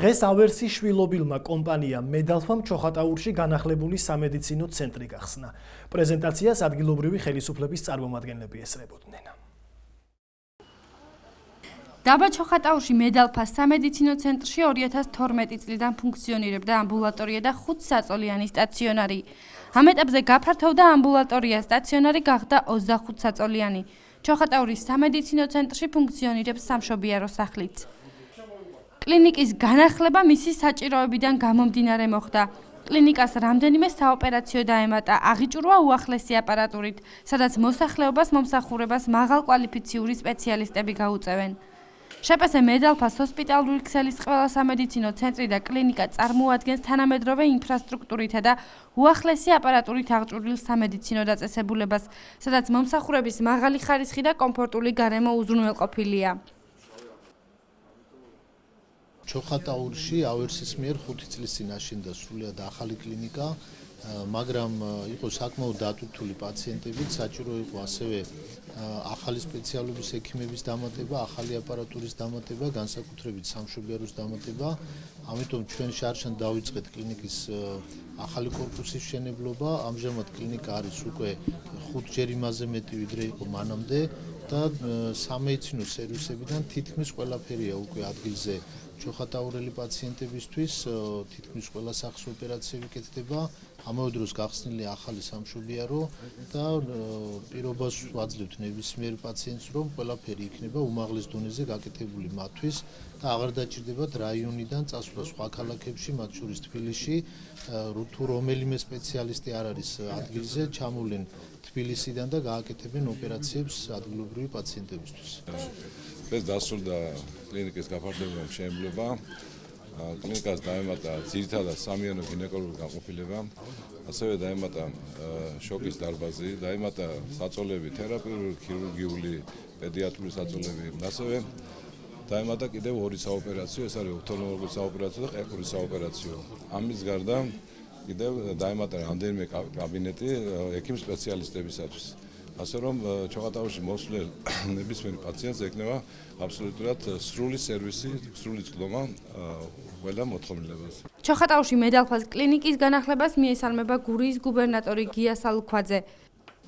დღეს ავერსის შვილობილმა კომპანიამ მედალფამ ჩოხატაურში განახლებული სამედიცინო ცენტრი გახსნა. პრეზენტაციას ადგილობრივი ხელისუფლების წარმომადგენლები ესწრებოდნენ. დაბა ჩოხატაურში მედალფას სამედიცინო ცენტრში 2012 წლიდან ფუნქციონირებდა ამბულატორია და 5 საწოლიანი სტაციონარი. ამ ეტაპზე გაფართოვდა ამბულატორია, სტაციონარი გახდა 25 საწოლიანი. ჩოხატაურის სამედიცინო ცენტრში ფუნქციონირებს სამშობიარო სახლიც. კლინიკის განახლება მისი საჭიროებიდან გამომდინარე მოხდა. კლინიკას რამდენიმე საოპერაციო დაემატა, აღიჭურვა უახლესი აპარატურით, სადაც მოსახლეობას მომსახურებას მაღალკვალიფიციური სპეციალისტები გაუწევენ. შპს მედალფას ჰოსპიტალური ქსელის ყველა სამედიცინო ცენტრი და კლინიკა წარმოადგენს თანამედროვე ინფრასტრუქტურითა და უახლესი აპარატურით აღჭურვილ სამედიცინო დაწესებულებას, სადაც მომსახურების მაღალი ხარისხი და კომფორტული გარემო უზრუნველყოფილია. ჩოხატაურში ავერსის მიერ 5 წლის წინ აშენდა სრულიად ახალი კლინიკა, მაგრამ იყო საკმაოდ დატვირთული პაციენტებით, საჭირო იყო ასევე ახალი სპეციალობის ექიმების დამატება, ახალი აპარატურის დამატება, განსაკუთრებით სამშობიაროს დამატება. ამიტომ ჩვენ შარშან დავიწყეთ კლინიკის ახალი კორპუსის მშენებლობა. ამჟამად კლინიკა არის უკვე 5 ჯერ იმაზე მეტი, ვიდრე იყო მანამდე და სამედიცინო სერვისებიდან თითქმის ყველაფერია უკვე ადგილზე. ჩოხატაურელი პაციენტებისთვის თითქმის ყველა სახის ოპერაციები კეთდება. ამავე დროს გახსნილია ახალი სამშობიარო და პირობას ვაძლევთ ნებისმიერ პაციენტს, რომ ყველაფერი იქნება უმაღლეს დონეზე გაკეთებული მათთვის და აღარ დაჭირდებათ რაიონიდან წასვლა სხვა ქალაქებში, მათ შორის თბილისში, თუ რომელიმე სპეციალისტი არ არის ადგილზე, ჩამოვლენ თბილისიდან და გააკეთებენ ოპერაციებს ადგილობრივი პაციენტებისთვის. ეს დასრულდა კლინიკის გაფართოება მშენებლობა. კლინიკას დაემატა ძირითადად სამიანო გინეკოლოგიური განყოფილება, ასევე დაემატა შოკის დარბაზი, დაემატა საწოლები, თერაპიული, ქირურგიული, პედიატრიული საწოლები, ასევე დაემატა კიდევ 2 საოპერაციო, ეს არის ოფთალმოლოგიური საოპერაციო და ყეყურის საოპერაციო. ამის გარდა კიდევ დაემატა რამდენიმე კაბინეტი ექიმ სპეციალისტებისათვის. ასე რომ ჩოხატაურში მოსვლელ ნებისმიერ პაციენტს ექნება აბსოლუტურად სრული სერვისი, სრული წვდომა ყველა მოთხოვნილებას. ჩოხატაურში მედალფას კლინიკის განახლებას მიესალმება გურიის გუბერნატორი გია სალუქვაძე.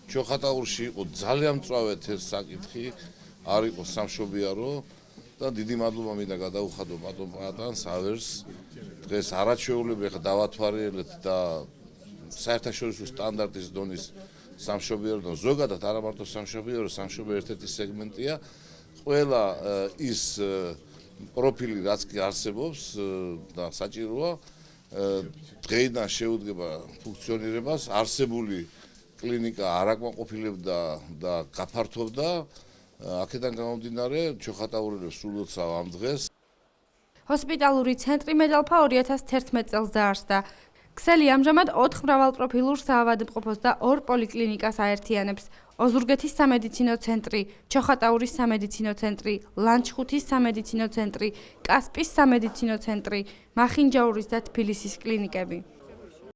ჩოხატაურში იყო ძალიან მწვავედ ეს საკითხი, არ იყო სამშობიარო და დიდი მადლობა მინდა გადაუხადო ბატონ პატანს ავერს. დღეს არაჩვეულებრივი ხა დავათვალიერეთ და საერთაშორისო სტანდარტის დონის სამშობიარო და ზოგადად არა მარტო სამშობიარო ერთ-ერთი სეგმენტია. ყველა ის პროფილი, რაც კი არსებობს და საჭიროა, დღეიდან შეუდგება ფუნქციონირებას. არსებული კლინიკა არ აკმაყოფილებდა და გაფართოვდა. აქედან გამომდინარე, ჩოხატაურელებს სულოცავ ამ დღეს. ჰოსპიტალური ცენტრი მედალფა 2011 წელს დაარსდა. ქსელი ამჟამად 4 მრავალპროფილურ საავადმყოფოს და 2 პოლიკლინიკას აერთიანებს. ოზურგეთის სამედიცინო ცენტრი, ჩოხატაურის სამედიცინო ცენტრი, ლანჩხუთის სამედიცინო ცენტრი, კასპის სამედიცინო ცენტრი, მახინჯაურის და თბილისის კლინიკები.